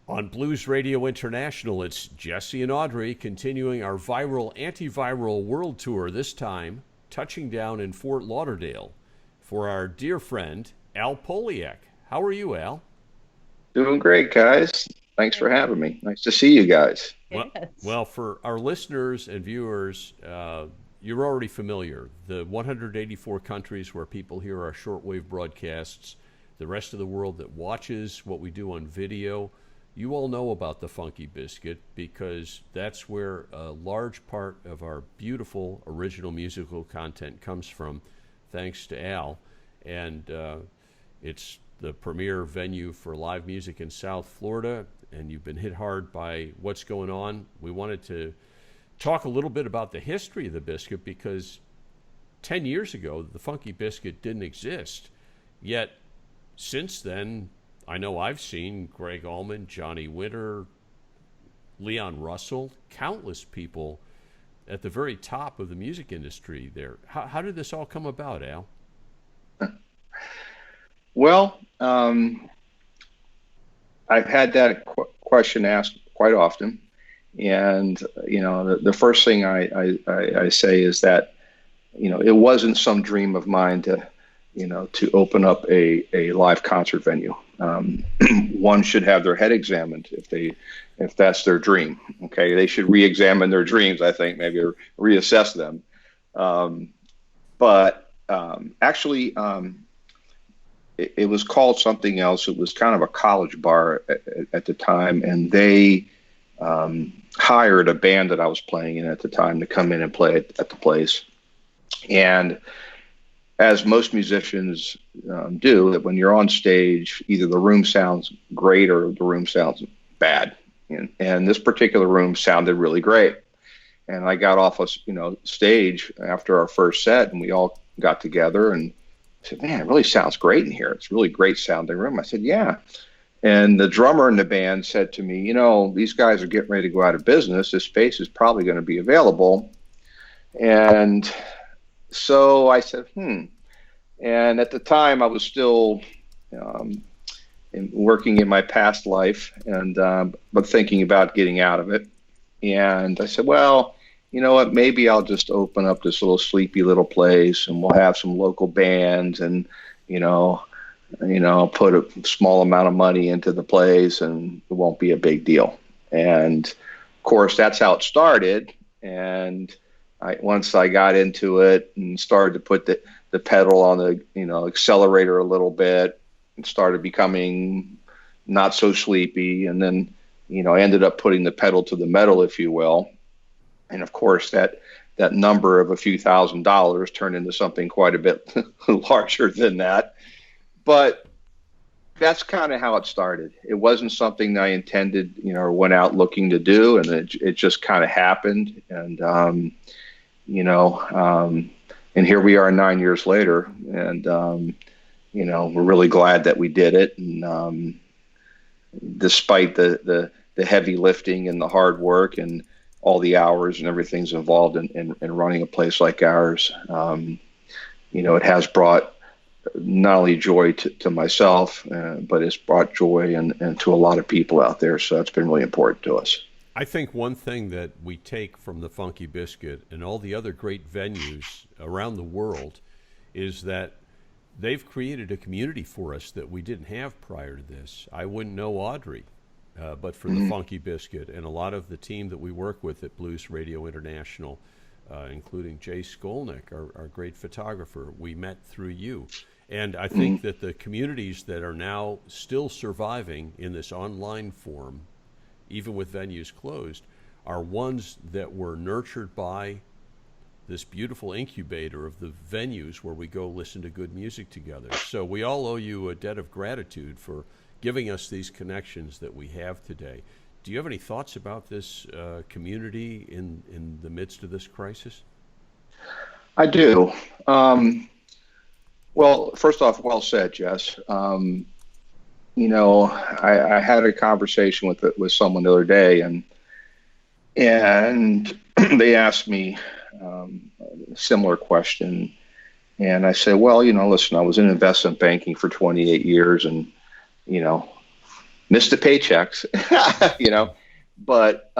On Blues Radio International, it's Jesse and Audrey continuing our viral, antiviral world tour, this time touching down in Fort Lauderdale for our dear friend, Al Poliak. How are you, Al? Doing great, guys. Thanks for having me. Nice to see you guys. Well, Yes. well for our listeners and viewers, you're already familiar. The 184 countries where people hear our shortwave broadcasts, the rest of the world that watches what we do on video, you all know about the Funky Biscuit because that's where a large part of our beautiful original musical content comes from, thanks to Al. And it's the premier venue for live music in South Florida, and you've been hit hard by what's going on. We wanted to talk a little bit about the history of the Biscuit because 10 years ago, the Funky Biscuit didn't exist. Yet, since then, I know I've seen Gregg Allman, Johnny Winter, Leon Russell, countless people at the very top of the music industry there. How did this all come about, Al? Well, I've had that question asked quite often, and the first thing I say is that it wasn't some dream of mine to open up a live concert venue. One should have their head examined if that's their dream. Okay, they should re-examine their dreams. I think maybe reassess them. But actually, it was called something else. It was kind of a college bar at the time, and they hired a band that I was playing in at the time to come in and play at the place. And as most musicians do, that when you're on stage, either the room sounds great or the room sounds bad. And this particular room sounded really great. And I got off stage after our first set, and we all got together and said, "Man, it really sounds great in here. It's a really great sounding room." I said, "Yeah." And the drummer in the band said to me, "These guys are getting ready to go out of business. This space is probably going to be available." And so I said, And at the time, I was still working in my past life, but thinking about getting out of it. And I said, "Well, you know what? Maybe I'll just open up this little sleepy little place, and we'll have some local bands, and put a small amount of money into the place, and it won't be a big deal." And of course, that's how it started. And once I got into it and started to put the pedal on the accelerator a little bit, and started becoming not so sleepy, and then I ended up putting the pedal to the metal, if you will. And of course, that number of a few $1,000s turned into something quite a bit larger than that. But that's kind of how it started. It wasn't something that I intended, or went out looking to do, and it just kind of happened. And and here we are 9 years later, and we're really glad that we did it. And despite the heavy lifting and the hard work and all the hours and everything's involved in running a place like ours, it has brought not only joy to myself, but it's brought joy and to a lot of people out there. So that's been really important to us. I think one thing that we take from the Funky Biscuit and all the other great venues around the world is that they've created a community for us that we didn't have prior to this. I wouldn't know Audrey, but for the Funky Biscuit and a lot of the team that we work with at Blues Radio International, including Jay Skolnick, our great photographer. We met through you. And I think that the communities that are now still surviving in this online form, even with venues closed, are ones that were nurtured by this beautiful incubator of the venues where we go listen to good music together. So we all owe you a debt of gratitude for giving us these connections that we have today. Do you have any thoughts about this community in the midst of this crisis? I do. Well, first off, well said, Jess. I had a conversation with someone the other day, and they asked me a similar question, and I said, well, listen, I was in investment banking for 28 years, and missed the paychecks, but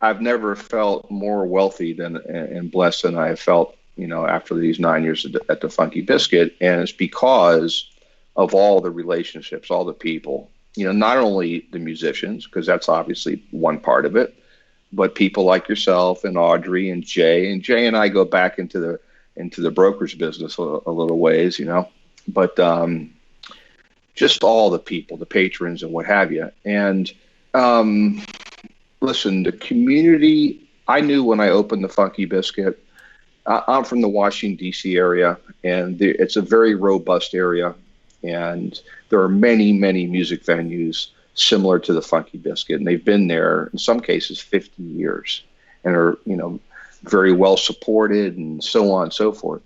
I've never felt more wealthy than and blessed than I have felt, after these 9 years at the Funky Biscuit. And it's because of all the relationships, all the people, not only the musicians, because that's obviously one part of it, but people like yourself and Audrey and Jay. And Jay and I go back into the brokerage business a little ways, but just all the people, the patrons and what have you. And listen, the community, I knew when I opened the Funky Biscuit, I'm from the Washington, D.C. area, and it's a very robust area. And there are many, many music venues similar to the Funky Biscuit. And they've been there, in some cases, 50 years and are, very well supported and so on and so forth.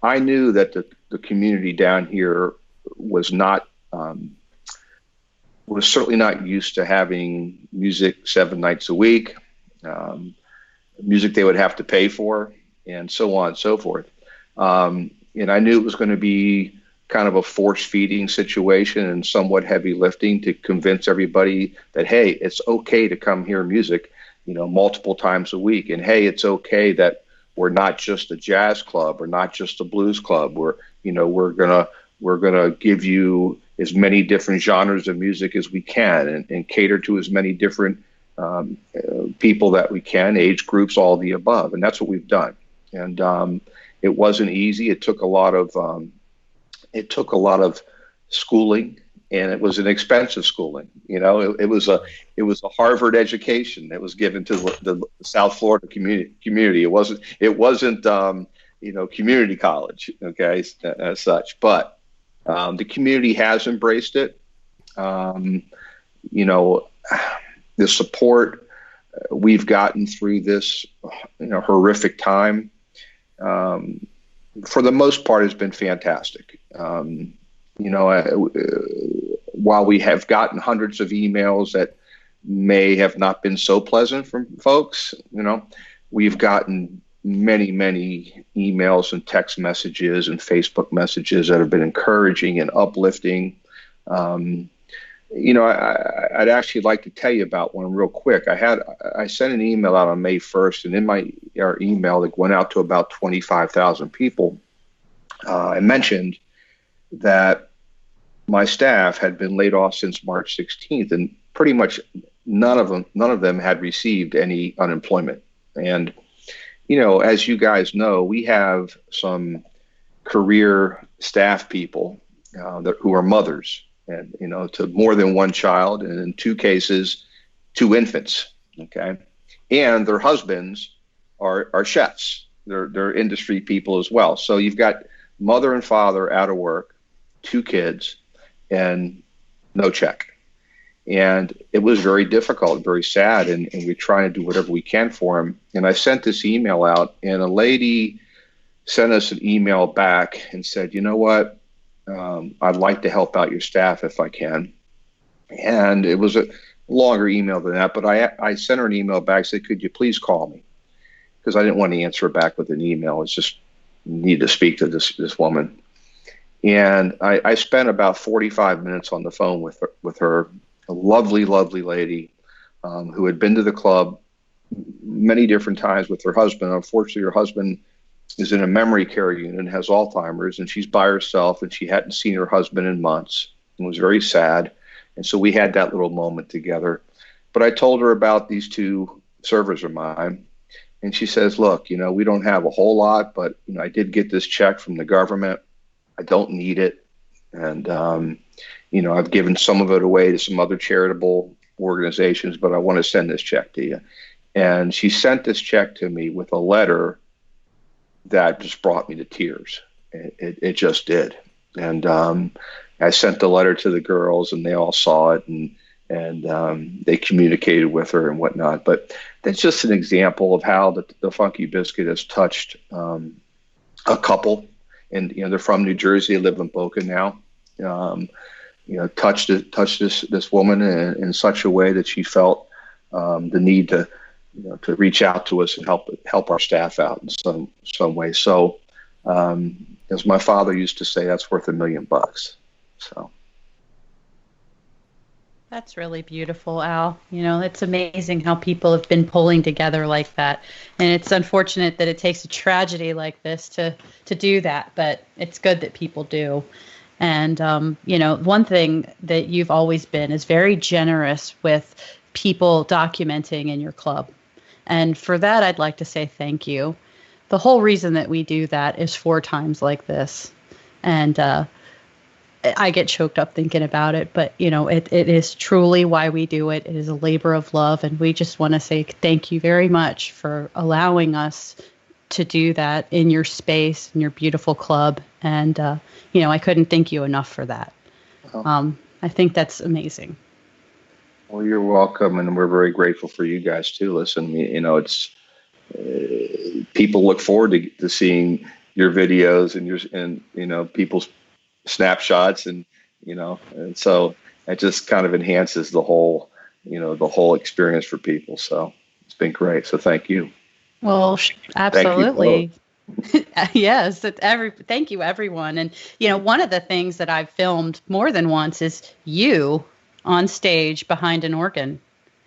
I knew that the community down here was certainly not used to having music 7 nights a week, music they would have to pay for, and so on and so forth. And I knew it was going to be kind of a force-feeding situation and somewhat heavy lifting to convince everybody that, hey, it's okay to come hear music, multiple times a week. And, hey, it's okay that we're not just a jazz club or not just a blues club. We're gonna give you as many different genres of music as we can and cater to as many different people that we can, age groups, all the above. And that's what we've done. And it wasn't easy. It took a lot of schooling, and it was an expensive schooling. It was a Harvard education that was given to the South Florida community. It wasn't community college, okay, as such. But the community has embraced it. The support we've gotten through this, horrific time, for the most part, has been fantastic. While we have gotten hundreds of emails that may have not been so pleasant from folks, we've gotten many, many emails and text messages and Facebook messages that have been encouraging and uplifting. I'd actually like to tell you about one real quick. I sent an email out on May 1st, and in our email that went out to about 25,000 people, I mentioned that my staff had been laid off since March 16th, and pretty much none of them had received any unemployment. And as you guys know, we have some career staff people who are mothers, and to more than one child, and in 2 cases, 2 infants. Okay, and their husbands are chefs. They're industry people as well. So you've got mother and father out of work, 2 kids, and no check. And it was very difficult, very sad, and we're trying to do whatever we can for them. And I sent this email out, and a lady sent us an email back and said, you know what, I'd like to help out your staff if I can. And it was a longer email than that, but I sent her an email back, said, could you please call me? Because I didn't want to answer back with an email. It's just need to speak to this woman. And I spent about 45 minutes on the phone with her, a lovely, lovely lady who had been to the club many different times with her husband. Unfortunately, her husband is in a memory care unit and has Alzheimer's, and she's by herself, and she hadn't seen her husband in months and was very sad. And so we had that little moment together. But I told her about these 2 servers of mine, and she says, look, we don't have a whole lot, but I did get this check from the government. I don't need it. And, I've given some of it away to some other charitable organizations, but I want to send this check to you. And she sent this check to me with a letter that just brought me to tears. It just did. And I sent the letter to the girls, and they all saw it, and they communicated with her and whatnot. But that's just an example of how the Funky Biscuit has touched a couple. And they're from New Jersey, live in Boca now. Touched this woman in such a way that she felt the need to reach out to us and help our staff out in some way. So, as my father used to say, that's worth $1 million. So. That's really beautiful, Al. It's amazing how people have been pulling together like that. And it's unfortunate that it takes a tragedy like this to do that, but it's good that people do. And, one thing that you've always been is very generous with people documenting in your club. And for that, I'd like to say thank you. The whole reason that we do that is for times like this. And, I get choked up thinking about it, but it is truly why we do it. It is a labor of love, and we just want to say thank you very much for allowing us to do that in your space, in your beautiful club. And I couldn't thank you enough for that. I think that's amazing. Well, you're welcome, and we're very grateful for you guys too. Listen, it's people look forward to seeing your videos and people's snapshots, and so it just kind of enhances the whole experience for people. So it's been great. So thank you. Well, absolutely. Yes, thank you, everyone. And one of the things that I've filmed more than once is you on stage behind an organ.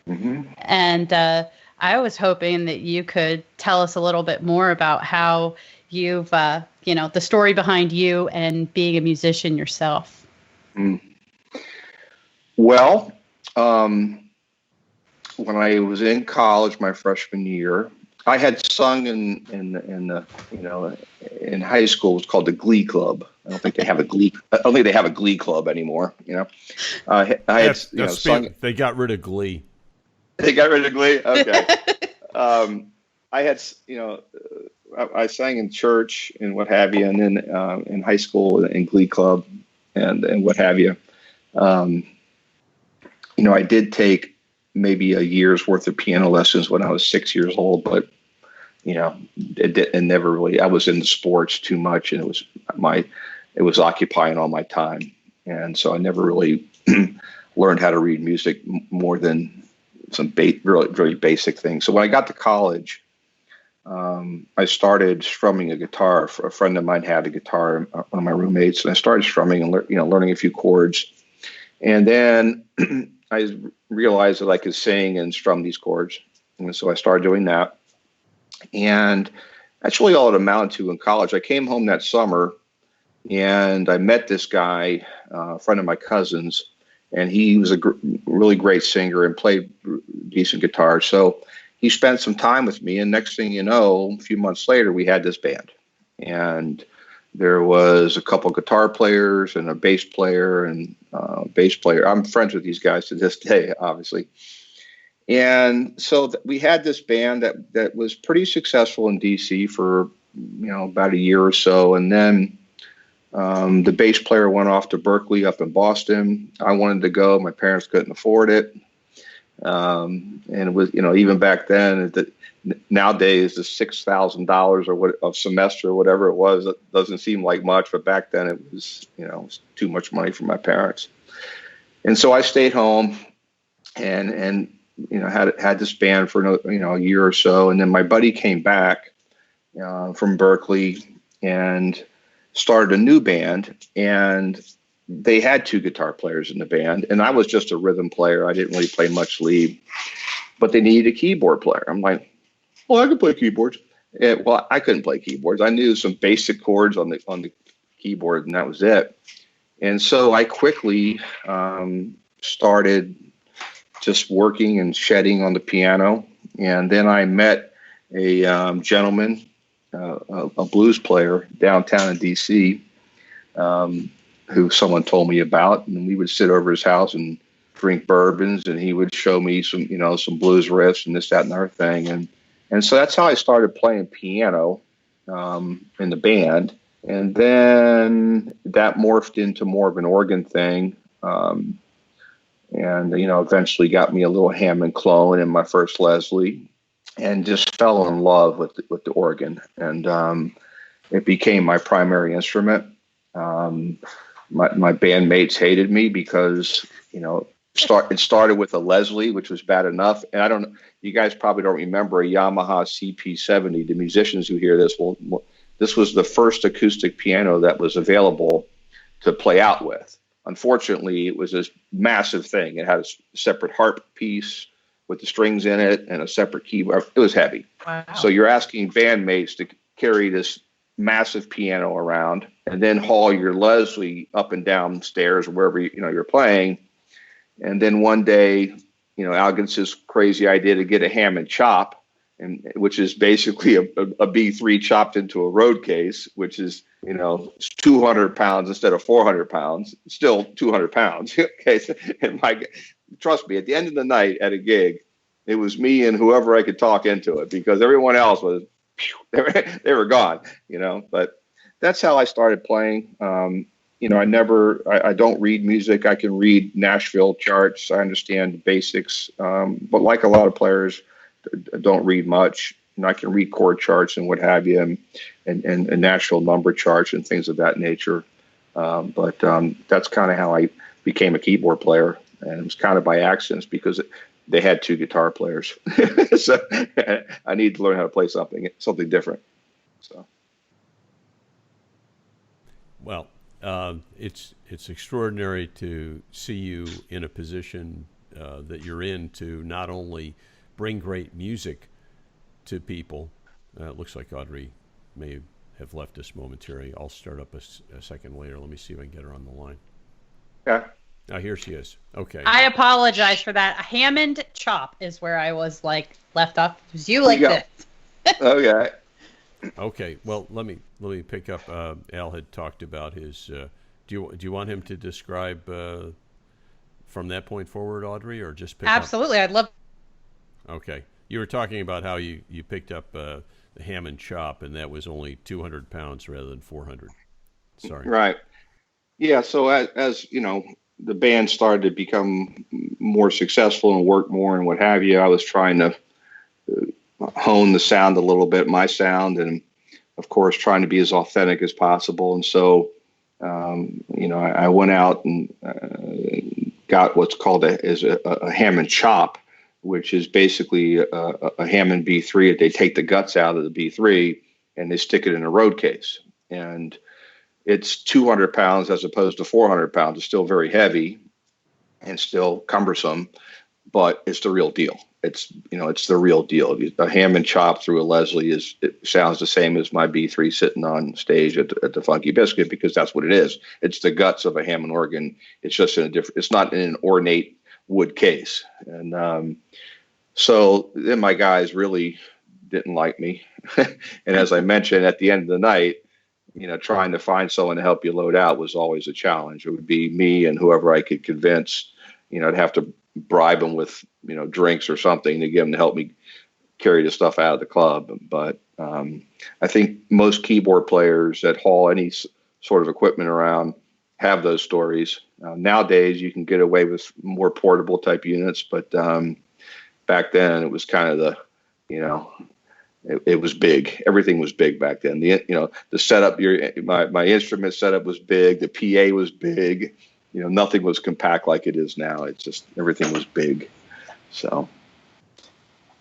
Mm-hmm. And I was hoping that you could tell us a little bit more about how you've, the story behind you and being a musician yourself. Well, when I was in college, my freshman year, I had sung in high school. It was called the Glee Club. I don't think they have a Glee Club anymore. I had sung. They got rid of Glee. They got rid of Glee. Okay. I had I sang in church and what have you, and then in high school in Glee Club and what have you. I did take maybe a year's worth of piano lessons when I was 6 years old, but it never really. I was into sports too much, and it was occupying all my time, and so I never really learned how to read music more than some really, really basic things. So when I got to college, I started strumming a guitar. A friend of mine had a guitar, one of my roommates, and I started strumming and learning a few chords. And then I realized that I could sing and strum these chords, and so I started doing that. And that's really all it amounted to in college. I came home that summer, and I met this guy, a friend of my cousin's, and he was a really great singer and played decent guitar. So he spent some time with me, and next thing you know, a few months later, we had this band. And there was a couple guitar players and a bass player and bass player. I'm friends with these guys to this day, obviously. And so we had this band that was pretty successful in DC for about a year or so, and then the bass player went off to Berkeley up in Boston. I wanted to go. My parents couldn't afford it. And it was, even back then, nowadays the $6,000 or what a semester or whatever it was, it doesn't seem like much, but back then it was, it was too much money for my parents. And so I stayed home and had this band for a year or so. And then my buddy came back from Berkeley and started a new band, and they had two guitar players in the band, and I was just a rhythm player. I didn't really play much lead, but they needed a keyboard player. I'm like, well, I can play keyboards. Well, I couldn't play keyboards. I knew some basic chords on the keyboard, and that was it. And so I quickly started just working and shedding on the piano, and then I met a gentleman, a blues player downtown in DC, who someone told me about, and we would sit over his house and drink bourbons, and he would show me some blues riffs and this, that, and the other thing. And so that's how I started playing piano in the band. And then that morphed into more of an organ thing. And, eventually got me a little Hammond clone and my first Leslie, and just fell in love with the organ. And it became my primary instrument. My bandmates hated me because, it started with a Leslie, which was bad enough. And you guys probably don't remember a Yamaha CP70. The musicians who hear this this was the first acoustic piano that was available to play out with. unfortunately, it was this massive thing. It had a separate harp piece with the strings in it and a separate keyboard. It was heavy. Wow. So you're asking bandmates to carry this massive piano around and then haul your Leslie up and down stairs or wherever you're playing. And then one day, Al gets this crazy idea to get a Hammond chop, and which is basically a B3 chopped into a road case, which is 200 pounds instead of 400 pounds, still 200 pounds. Okay, and trust me, at the end of the night at a gig, it was me and whoever I could talk into it, because everyone else was, they were gone. But that's how I started playing. I don't read music. I can read Nashville charts. I understand the basics. But like a lot of players, I don't read much. I can read chord charts and what have you, and Nashville number charts and things of that nature. But that's kind of how I became a keyboard player. And it was kind of by accident, because they had two guitar players. So I needed to learn how to play something different. So. Well, it's extraordinary to see you in a position that you're in, to not only bring great music to people. It looks like Audrey may have left us momentarily. I'll start up a second later. Let me see if I can get her on the line. Yeah. Oh, here she is. Okay. I apologize for that. A Hammond chop is where I was left off. It was you like this. Okay. Okay. Well, let me pick up. Al had talked about his. Do you want him to describe from that point forward, Audrey, or just pick Absolutely. I'd love. Okay. You were talking about how you picked up the Hammond chop, and that was only 200 pounds rather than 400. Sorry. Right. Yeah. So as the band started to become more successful and work more and what have you, I was trying to hone the sound a little bit, my sound, and of course trying to be as authentic as possible. And so, I went out and got what's called a Hammond chop, which is basically a Hammond B3. They take the guts out of the B3 and they stick it in a road case. And it's 200 pounds as opposed to 400 pounds. It's still very heavy and still cumbersome, but it's the real deal. It's the real deal. A Hammond chop through a Leslie it sounds the same as my B3 sitting on stage at the Funky Biscuit, because that's what it is. It's the guts of a Hammond organ. It's just it's not in an ornate wood case. And so then my guys really didn't like me. And as I mentioned, at the end of the night, trying to find someone to help you load out was always a challenge. It would be me and whoever I could convince. I'd have to bribe them with, drinks or something to get them to help me carry the stuff out of the club. But I think most keyboard players that haul any sort of equipment around have those stories. Nowadays, you can get away with more portable type units, but back then it was kind of it was big. Everything was big back then. The setup, my instrument setup was big. The PA was big. Nothing was compact like it is now. It's just everything was big. So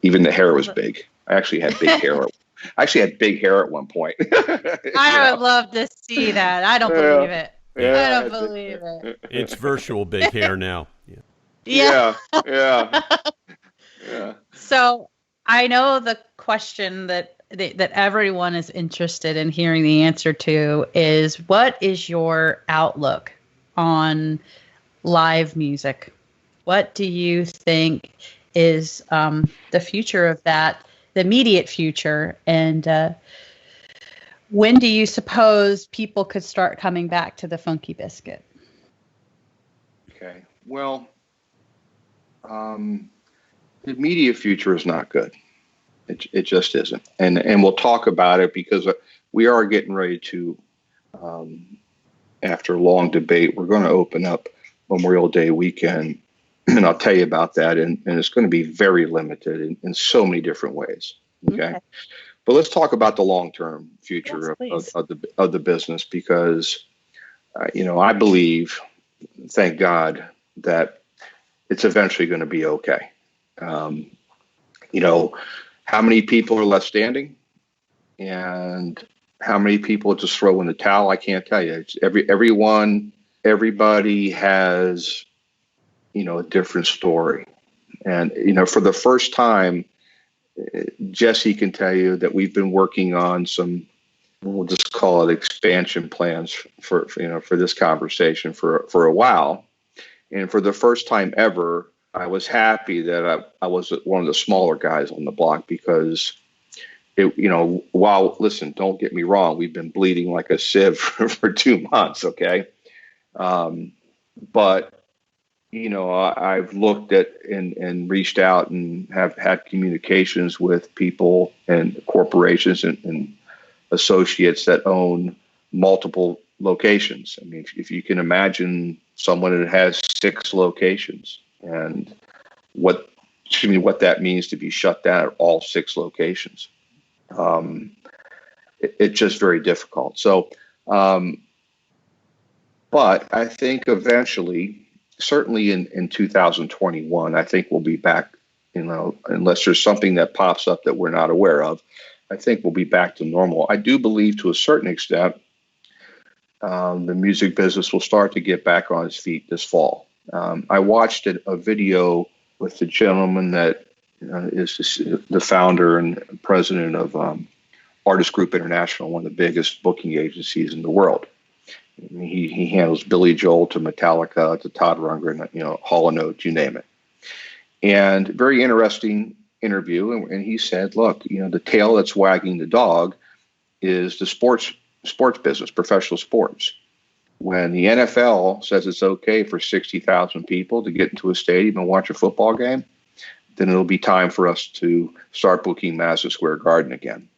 even the hair was big. I actually had big hair. At one point. I would love to see that. I don't believe it. Yeah, I don't believe it. It's virtual big hair now. Yeah. Yeah. So I know the question that everyone is interested in hearing the answer to is, what is your outlook on live music? What do you think is the future of that, the immediate future? And when do you suppose people could start coming back to the Funky Biscuit? Okay. Well, the immediate future is not good. It just isn't. And we'll talk about it, because we are getting ready to, after a long debate, we're going to open up Memorial Day weekend. And I'll tell you about that. And it's going to be very limited in so many different ways. Okay. But let's talk about the long-term future of the business, because, I believe, thank God, that it's eventually going to be okay. How many people are left standing, and how many people just throw in the towel? I can't tell you. It's everyone everybody has, a different story. And, for the first time, Jesse can tell you that we've been working on some, we'll just call it expansion plans for this conversation for a while. And for the first time ever, I was happy that I was one of the smaller guys on the block, because listen, don't get me wrong, we've been bleeding like a sieve for 2 months. Okay. But, I've looked at and reached out and have had communications with people and corporations and associates that own multiple locations. I mean, if you can imagine someone that has 6 locations, and what that means to be shut down at all 6 locations. It's just very difficult. So, but I think eventually, certainly in 2021, I think we'll be back, unless there's something that pops up that we're not aware of, I think we'll be back to normal. I do believe to a certain extent, the music business will start to get back on its feet this fall. I watched a video with the gentleman that is the founder and president of Artist Group International, one of the biggest booking agencies in the world. I mean, he handles Billy Joel to Metallica to Todd Rundgren, Hall & Oates, you name it. And very interesting interview. And he said, look, the tail that's wagging the dog is the sports business, professional sports. When the NFL says it's okay for 60,000 people to get into a stadium and watch a football game, then it'll be time for us to start booking Madison Square Garden again.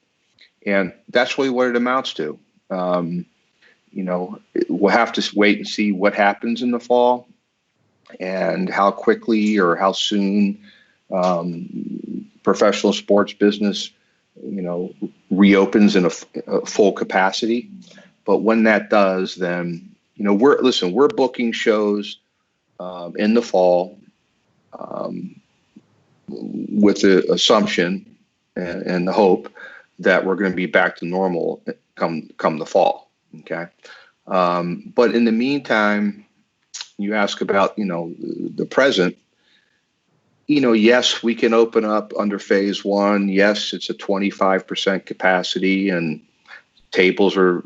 And that's really what it amounts to. We'll have to wait and see what happens in the fall and how quickly or how soon professional sports business, reopens in a full capacity. But when that does, then, we're booking shows in the fall with the assumption and the hope that we're going to be back to normal come the fall. Okay. But in the meantime, you ask about, the present, yes, we can open up under phase 1. Yes, it's a 25% capacity and tables are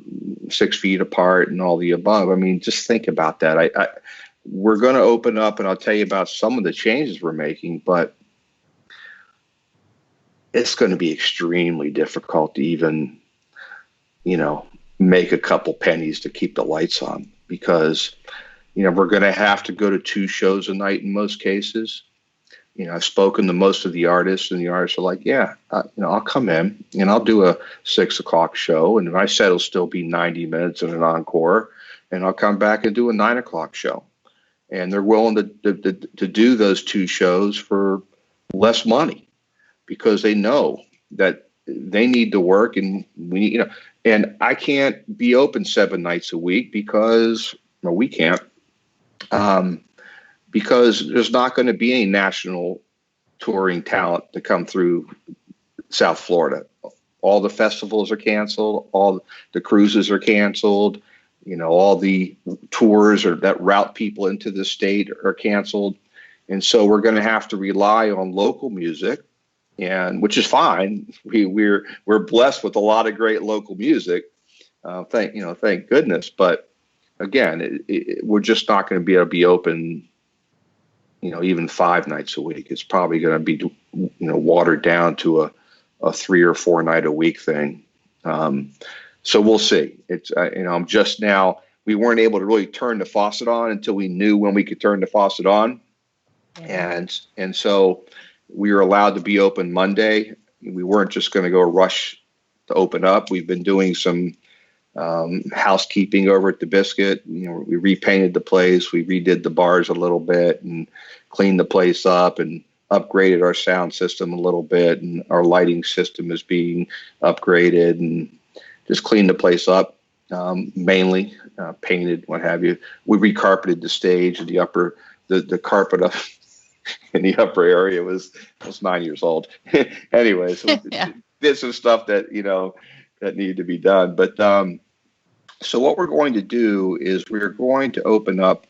6 feet apart and all the above. I mean, just think about that. We're going to open up, and I'll tell you about some of the changes we're making, but it's going to be extremely difficult to even, make a couple pennies to keep the lights on, because, we're going to have to go to 2 shows a night in most cases. I've spoken to most of the artists, and the artists are like, yeah, I'll come in and I'll do a 6 o'clock show. And I said it'll still be 90 minutes and an encore, and I'll come back and do a 9 o'clock show. And they're willing to do those 2 shows for less money, because they know that they need to work, and we need, and I can't be open 7 nights a week because we can't, because there's not going to be any national touring talent to come through South Florida. All the festivals are canceled. All the cruises are canceled. All the tours that route people into the state are canceled. And so we're going to have to rely on local music, and which is fine. We're blessed with a lot of great local music. Thank goodness. But again, we're just not going to be able to be open, even 5 nights a week. It's probably going to be, watered down to a 3 or 4 night a week thing. So we'll see. It's, I'm just now, we weren't able to really turn the faucet on until we knew when we could turn the faucet on. Yeah. And so we were allowed to be open Monday. We weren't just going to go rush to open up. We've been doing some housekeeping over at the Biscuit. We repainted the place. We redid the bars a little bit and cleaned the place up and upgraded our sound system a little bit. And our lighting system is being upgraded, and just cleaned the place up, mainly painted, what have you. We recarpeted the stage, and the carpet up in the upper area was 9 years old. Anyway, so yeah. Did some stuff that, that needed to be done. But So what we're going to do is we're going to open up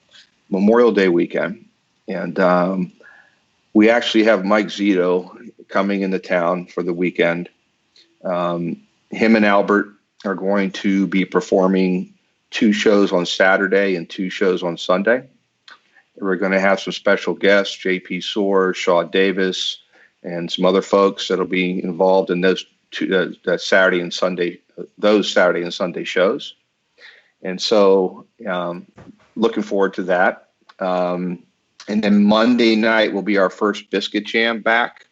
Memorial Day weekend, and we actually have Mike Zito coming into town for the weekend. Him and Albert are going to be performing 2 shows on Saturday and 2 shows on Sunday. We're going to have some special guests, J.P. Soar, Shaw Davis, and some other folks that'll be involved in those Saturday and Sunday shows. And so looking forward to that. And then Monday night will be our first Biscuit Jam back.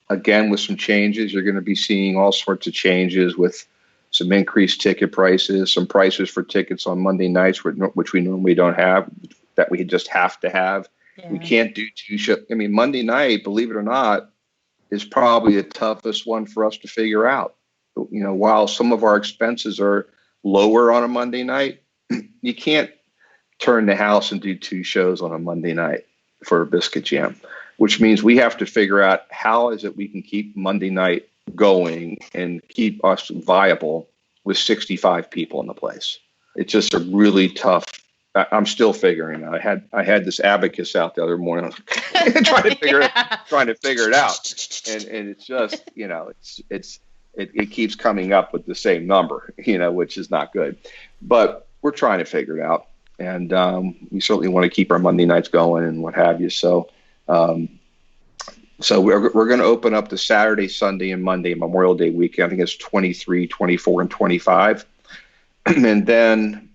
Again, with some changes. You're going to be seeing all sorts of changes with some increased ticket prices, some prices for tickets on Monday nights, which we normally don't have, that we just have to have. Yeah. We can't do 2 shows. I mean, Monday night, believe it or not, is probably the toughest one for us to figure out. You know, while some of our expenses are lower on a Monday night, you can't turn the house and do 2 shows on a Monday night for a Biscuit Jam, which means we have to figure out how is it we can keep Monday night going and keep us viable with 65 people in the place. It's just a really tough. I'm still figuring it out. I had this abacus out the other morning, trying to figure it out, and it's just, you know, it keeps coming up with the same number, you know, which is not good. But we're trying to figure it out, and we certainly want to keep our Monday nights going and what have you. So we're going to open up the Saturday, Sunday, and Monday Memorial Day weekend. I think it's 23, 24, and 25. And then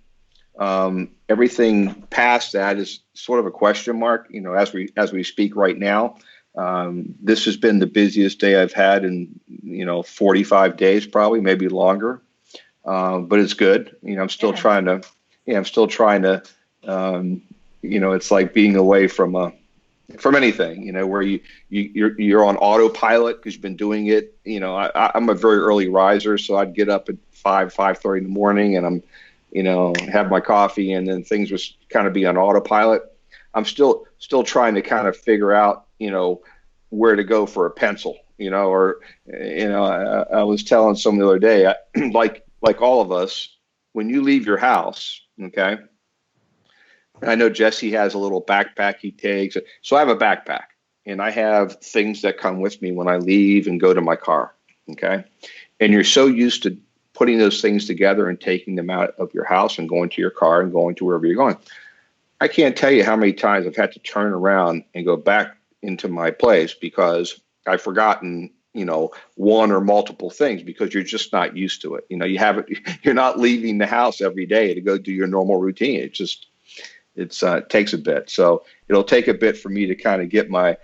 everything past that is sort of a question mark. You know, as we speak right now, this has been the busiest day I've had in 45 days, probably, maybe longer. But it's good. You know, I'm still trying to. It's like being away from anything, you know, where you're on autopilot because you've been doing it. You know, I'm a very early riser, so I'd get up at 5:30 in the morning, and I'm, have my coffee, and then things would kind of be on autopilot. I'm still trying to kind of figure out, where to go for a pencil, I was telling someone the other day, like all of us, when you leave your house, okay. I know Jesse has a little backpack he takes. So I have a backpack, and I have things that come with me when I leave and go to my car. Okay. And you're so used to putting those things together and taking them out of your house and going to your car and going to wherever you're going. I can't tell you how many times I've had to turn around and go back into my place because I've forgotten, one or multiple things because you're just not used to it. You're not leaving the house every day to go do your normal routine. It takes a bit. So it'll take a bit for me to kind of get my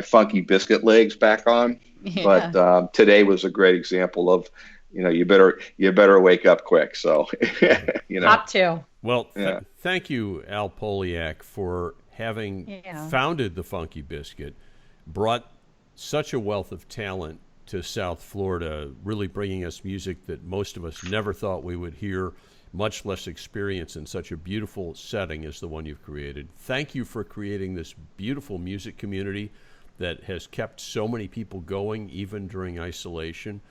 Funky Biscuit legs back on. Yeah. But today was a great example of, you better wake up quick. So, Top 2. Well, thank you, Al Poliak, for having founded the Funky Biscuit, brought such a wealth of talent to South Florida, really bringing us music that most of us never thought we would hear, much less experience in such a beautiful setting as the one you've created. Thank you for creating this beautiful music community that has kept so many people going even during isolation,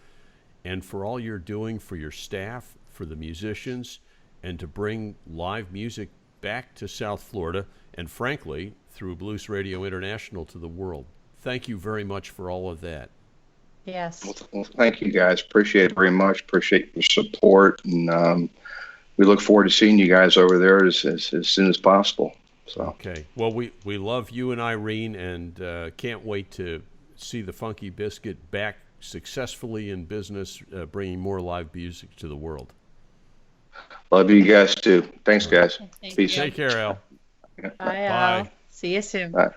and for all you're doing for your staff, for the musicians, and to bring live music back to South Florida, and frankly, through Blues Radio International to the world. Thank you very much for all of that. Yes. Well, thank you guys. Appreciate it very much. Appreciate your support, and we look forward to seeing you guys over there as soon as possible. So. Okay. Well, we love you and Irene, and can't wait to see the Funky Biscuit back successfully in business, bringing more live music to the world. Love you guys too. Thanks, guys. Thank Peace. you. Take care, Al. Bye, Al. See you soon. Bye.